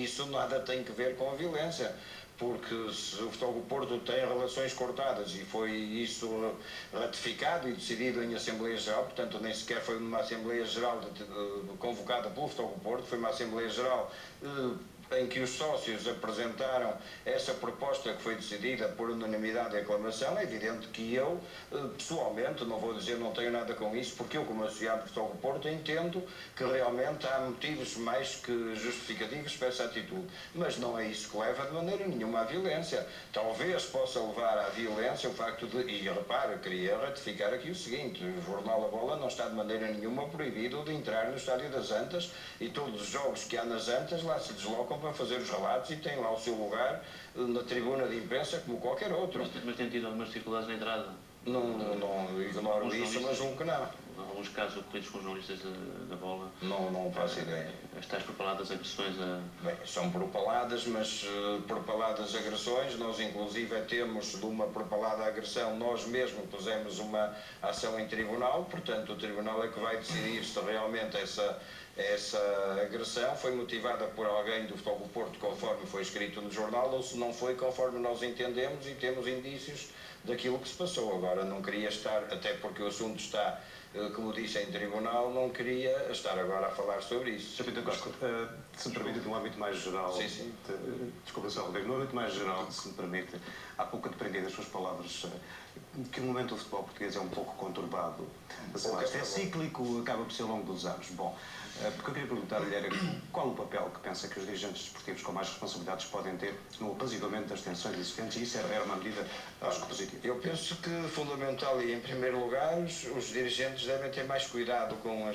isso nada tem que ver com a violência, porque se o Futebol do Porto tem relações cortadas e foi isso ratificado e decidido em Assembleia Geral, portanto nem sequer foi uma Assembleia Geral convocada pelo Futebol do Porto, foi uma Assembleia Geral em que os sócios apresentaram essa proposta que foi decidida por unanimidade e aclamação. É evidente que eu, pessoalmente, não vou dizer não tenho nada com isso, porque eu, como associado do Futebol do Porto, entendo que realmente há motivos mais que justificativos para essa atitude. Mas não é isso que leva de maneira nenhuma à violência. Talvez possa levar à violência o facto de... E repare, queria ratificar aqui o seguinte: o jornal A Bola não está de maneira nenhuma proibido de entrar no Estádio das Antas, e todos os jogos que há nas Antas lá se deslocam para fazer os relatos e tem lá o seu lugar na tribuna de imprensa como qualquer outro. Mas tem tido algumas dificuldades na entrada? Não ignoro isso, mas julgo que não. Alguns casos ocorridos com jornalistas da Bola? Não faço ideia. As tais propaladas agressões a... Bem, são propaladas, mas propaladas agressões, nós inclusive temos de uma propalada agressão, nós mesmos pusemos uma ação em tribunal, portanto o tribunal é que vai decidir se realmente essa agressão foi motivada por alguém do Futebol do Porto, conforme foi escrito no jornal, ou se não foi conforme nós entendemos e temos indícios daquilo que se passou. Agora não queria estar, até porque o assunto está, como disse, em tribunal, não queria estar agora a falar sobre isso. Se me permite, de um âmbito mais geral, sim. Desculpa, Sr. Rodrigo, no âmbito mais geral, se me permite, há pouco deprendi das suas palavras que o momento do futebol português é um pouco conturbado. É cíclico, acaba por ser ao longo dos anos. Bom, porque eu queria perguntar-lhe era qual o papel que pensa que os dirigentes desportivos com mais responsabilidades podem ter no apaziguamento das tensões existentes, e isso é uma medida, acho que positiva. Eu penso que fundamental e em primeiro lugar os dirigentes devem ter mais cuidado com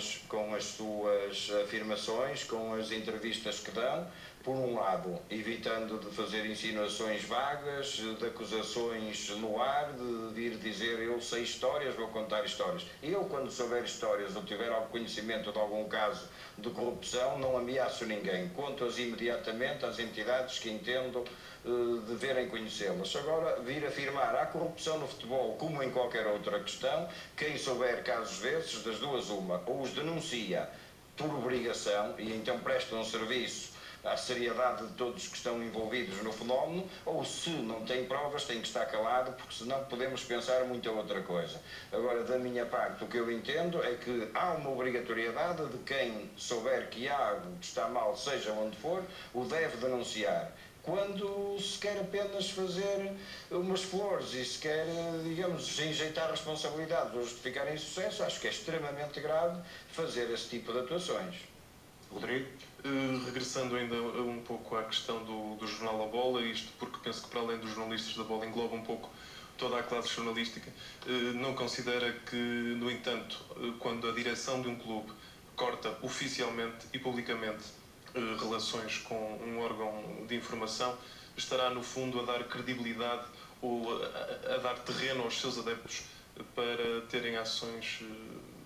as suas afirmações, com as entrevistas que dão, por um lado evitando de fazer insinuações vagas, de acusações no ar, de vir dizer eu sei histórias, vou contar histórias. Eu, quando souber histórias ou tiver algum conhecimento de algum caso de corrupção, não ameaço ninguém, conto-as imediatamente às entidades que entendo deverem conhecê-las. Agora, vir afirmar há corrupção no futebol como em qualquer outra questão, quem souber casos desses, das duas uma, ou os denuncia por obrigação e então presta um serviço à seriedade de todos que estão envolvidos no fenómeno, ou se não tem provas tem que estar calado, porque senão podemos pensar muita outra coisa. Agora, da minha parte, o que eu entendo é que há uma obrigatoriedade de quem souber que algo está mal, seja onde for, o deve denunciar. Quando se quer apenas fazer umas flores e se quer, digamos, enjeitar responsabilidades ou justificar insucesso, acho que é extremamente grave fazer esse tipo de atuações. Rodrigo? Regressando ainda um pouco à questão do jornal A Bola, isto porque penso que para além dos jornalistas da Bola engloba um pouco toda a classe jornalística, não considera que, no entanto, quando a direção de um clube corta oficialmente e publicamente relações com um órgão de informação, estará no fundo a dar credibilidade ou a dar terreno aos seus adeptos para terem ações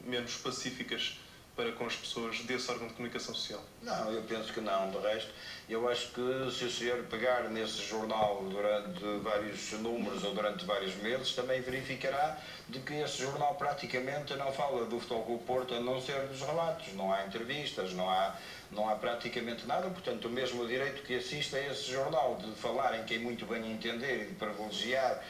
menos pacíficas para com as pessoas desse órgão de comunicação social? Não, eu penso que não. De resto, eu acho que se o senhor pegar nesse jornal durante vários números ou durante vários meses, também verificará de que esse jornal praticamente não fala do Futebol Clube Porto, a não ser dos relatos. Não há entrevistas, não há praticamente nada. Portanto, o mesmo direito que assiste a esse jornal de falar em quem muito bem entender e de privilegiar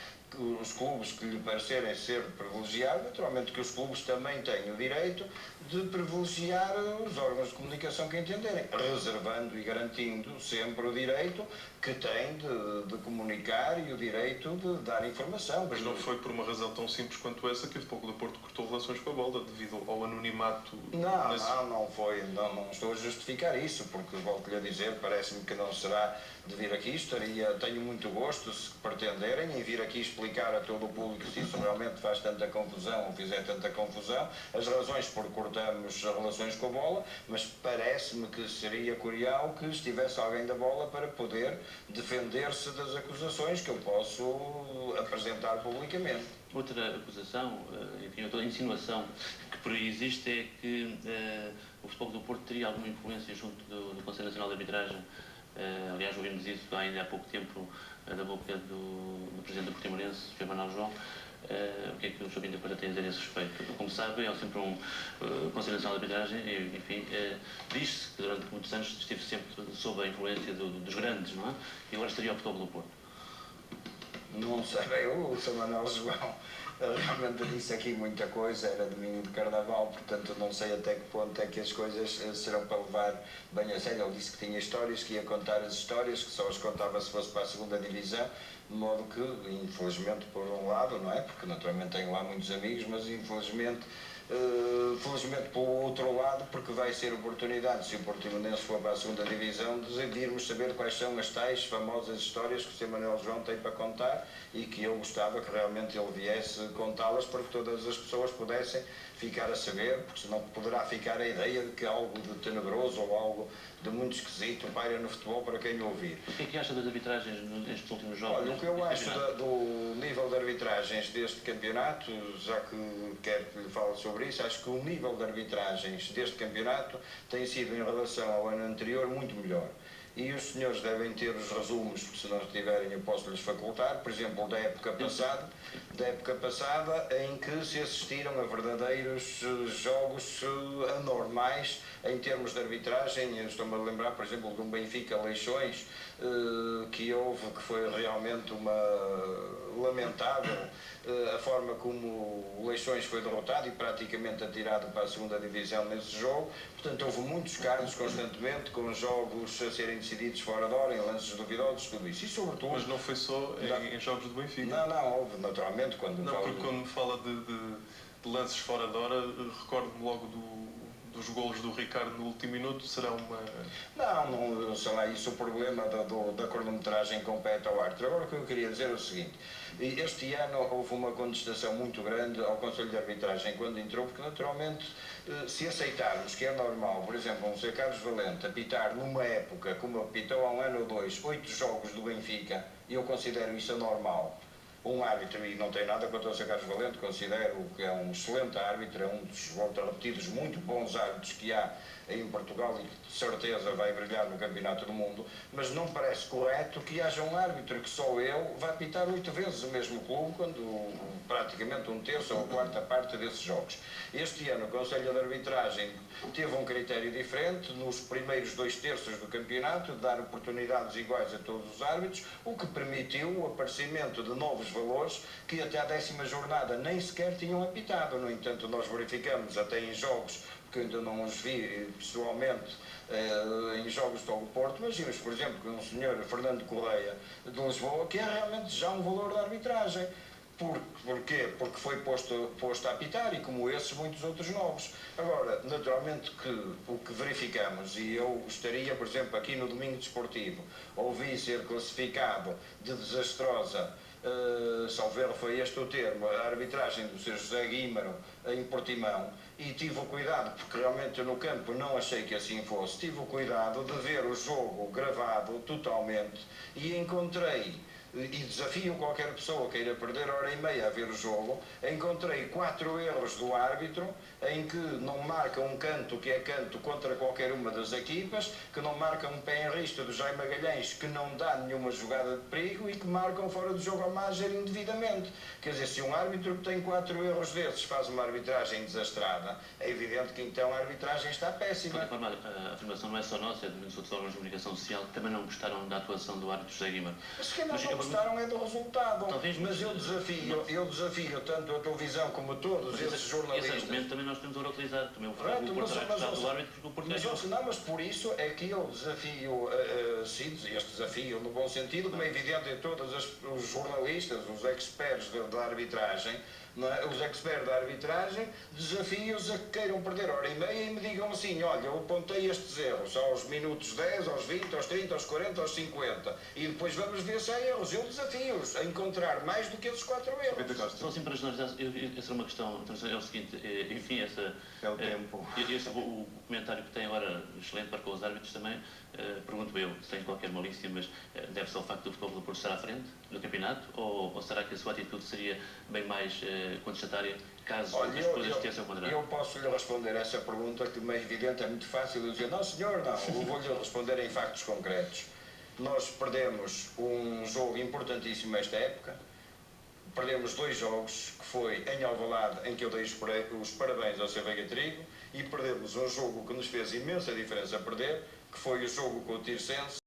os clubes que lhe parecerem ser privilegiados, naturalmente que os clubes também têm o direito de privilegiar os órgãos de comunicação que entenderem, reservando e garantindo sempre o direito que têm de comunicar e o direito de dar informação. Mas não foi por uma razão tão simples quanto essa que o Futebol Clube do Porto cortou relações com a Bola, devido ao anonimato? Não foi, não estou a justificar isso, porque volto-lhe a dizer, parece-me que não será de vir aqui, tenho muito gosto, se pretenderem, em vir aqui explicar a todo o público se isso realmente faz tanta confusão ou fizer tanta confusão, as razões por cortarmos as relações com a Bola, mas parece-me que seria curial que estivesse alguém da Bola para poder defender-se das acusações que eu posso apresentar publicamente. Outra acusação, enfim, outra insinuação que por aí existe é que o Futebol do Porto teria alguma influência junto do Conselho Nacional de Arbitragem. Aliás, ouvimos isso ainda há pouco tempo da boca do presidente do Portimonense, Sr. Manuel João. O que é que o João Pinto da Costa tem a dizer a esse respeito? Como sabe, é sempre o Conselho Nacional de Arbitragem e, enfim, diz-se que durante muitos anos esteve sempre sob a influência dos grandes, não é? E agora estaria ao Futebol do Porto. Não sei bem, o Sr. Manuel João realmente disse aqui muita coisa, era domingo de Carnaval, portanto não sei até que ponto é que as coisas serão para levar bem a sério. Ele disse que tinha histórias, que ia contar as histórias, que só as contava se fosse para a segunda divisão, de modo que, infelizmente por um lado, não é? Porque naturalmente tenho lá muitos amigos, mas infelizmente felizmente pelo outro lado, porque vai ser oportunidade, se o Portimonense for para a segunda divisão, de irmos saber quais são as tais famosas histórias que o Sr. Manuel João tem para contar e que eu gostava que realmente ele viesse contá-las para que todas as pessoas pudessem ficar a saber, porque senão poderá ficar a ideia de que algo de tenebroso ou algo de muito esquisito paira no futebol para quem o ouvir. O que é que acha das arbitragens nestes últimos jogos? Olha, o que eu acho do nível de arbitragens deste campeonato, já que quero que lhe fale sobre isso, acho que o nível de arbitragens deste campeonato tem sido, em relação ao ano anterior, muito melhor. E os senhores devem ter os resumos, porque se não tiverem eu posso-lhes facultar, por exemplo, da época passada, em que se assistiram a verdadeiros jogos anormais em termos de arbitragem. Eu estou-me a lembrar, por exemplo, de um Benfica-Leixões, que houve, que foi realmente uma lamentável a forma como o Leixões foi derrotado e praticamente atirado para a segunda divisão nesse jogo. Portanto, houve muitos casos constantemente, com jogos a serem decididos fora de hora, em lances duvidosos, tudo isso. E sobretudo... Mas não foi só em jogos do Benfica? Não, houve naturalmente quando... Não, porque quando me fala de lances fora de hora, recordo-me logo dos golos do Ricardo no último minuto. Será uma... Não será isso o problema da cronometragem compete ao árbitro. Agora o que eu queria dizer é o seguinte: este ano houve uma contestação muito grande ao Conselho de Arbitragem quando entrou, porque naturalmente se aceitarmos que é normal, por exemplo, um Sr. Carlos Valente apitar numa época, como apitou há um ano ou dois, 8 jogos do Benfica, e eu considero isso anormal. Um árbitro, e não tem nada contra o Sr. Carlos Valente, considero que é um excelente árbitro, é um dos, volto a repetir, dos muito bons árbitros que há em Portugal e que de certeza vai brilhar no Campeonato do Mundo, mas não parece correto que haja um árbitro que só eu vá apitar 8 vezes o mesmo clube, quando praticamente um terço ou a quarta parte desses jogos. Este ano o Conselho de Arbitragem teve um critério diferente, nos primeiros 2 terços do campeonato, de dar oportunidades iguais a todos os árbitros, o que permitiu o aparecimento de novos valores que até à 10ª jornada nem sequer tinham apitado. No entanto, nós verificamos até em jogos, que eu ainda não os vi pessoalmente, em jogos do Porto, mas vimos, por exemplo, com o Sr. Fernando Correia de Lisboa, que é realmente já um valor da arbitragem. Porquê? Porque foi posto a apitar, e como esses, muitos outros novos. Agora, naturalmente que o que verificamos, e eu gostaria, por exemplo, aqui no Domingo Desportivo, ouvi ser classificado de desastrosa, salvo erro foi este o termo, a arbitragem do Sr. José Guímaro em Portimão, e tive o cuidado, porque realmente eu no campo não achei que assim fosse, tive o cuidado de ver o jogo gravado totalmente e encontrei, e desafio qualquer pessoa que queira perder hora e meia a ver o jogo, encontrei 4 erros do árbitro em que não marca um canto que é canto contra qualquer uma das equipas, que não marca um pé em risco do Jaime Magalhães que não dá nenhuma jogada de perigo e que marcam fora do jogo ao Máger indevidamente. Quer dizer, se um árbitro que tem 4 erros desses faz uma arbitragem desastrada, é evidente que então a arbitragem está péssima. De qualquer forma, a afirmação não é só nossa, é dos outros órgãos de comunicação social que também não gostaram da atuação do árbitro José Guimarães. Mas que não gostaram é do resultado. Talvez, mas eu desafio tanto a televisão como todos esses jornalistas. Esse argumento também nós temos a utilizar. Também o Porto terá gostado do árbitro porque o Porto é não, mas por isso é que eu desafio, este desafio no bom sentido, como é evidente em todos os jornalistas, os experts da arbitragem, não é? Os experts da arbitragem, desafio-os a que queiram perder hora e meia e me digam assim: olha, eu apontei estes erros aos minutos 10, aos 20, aos 30, aos 40, aos 50 e depois vamos ver se há erros. Eu desafio-os a encontrar mais do que esses 4 erros. Só assim para generalizar, essa é uma questão, é o seguinte, enfim, é o tempo. O comentário que tem agora, excelente para com os árbitros também, pergunto eu, sem qualquer malícia, mas deve-se ao facto do Futebol do Porto estar à frente no campeonato, ou será que a sua atitude seria bem mais contestatária caso as coisas estivessem ao contrário? Eu posso-lhe responder essa pergunta, que é evidente, é muito fácil dizer, não senhor, não, eu vou-lhe responder em factos concretos. Nós perdemos um jogo importantíssimo esta época, perdemos 2 jogos, que foi em Alvalade, em que eu dei os parabéns ao Sr. Veiga Trigo, e perdemos um jogo que nos fez imensa diferença a perder, que foi o jogo com o Tirsense.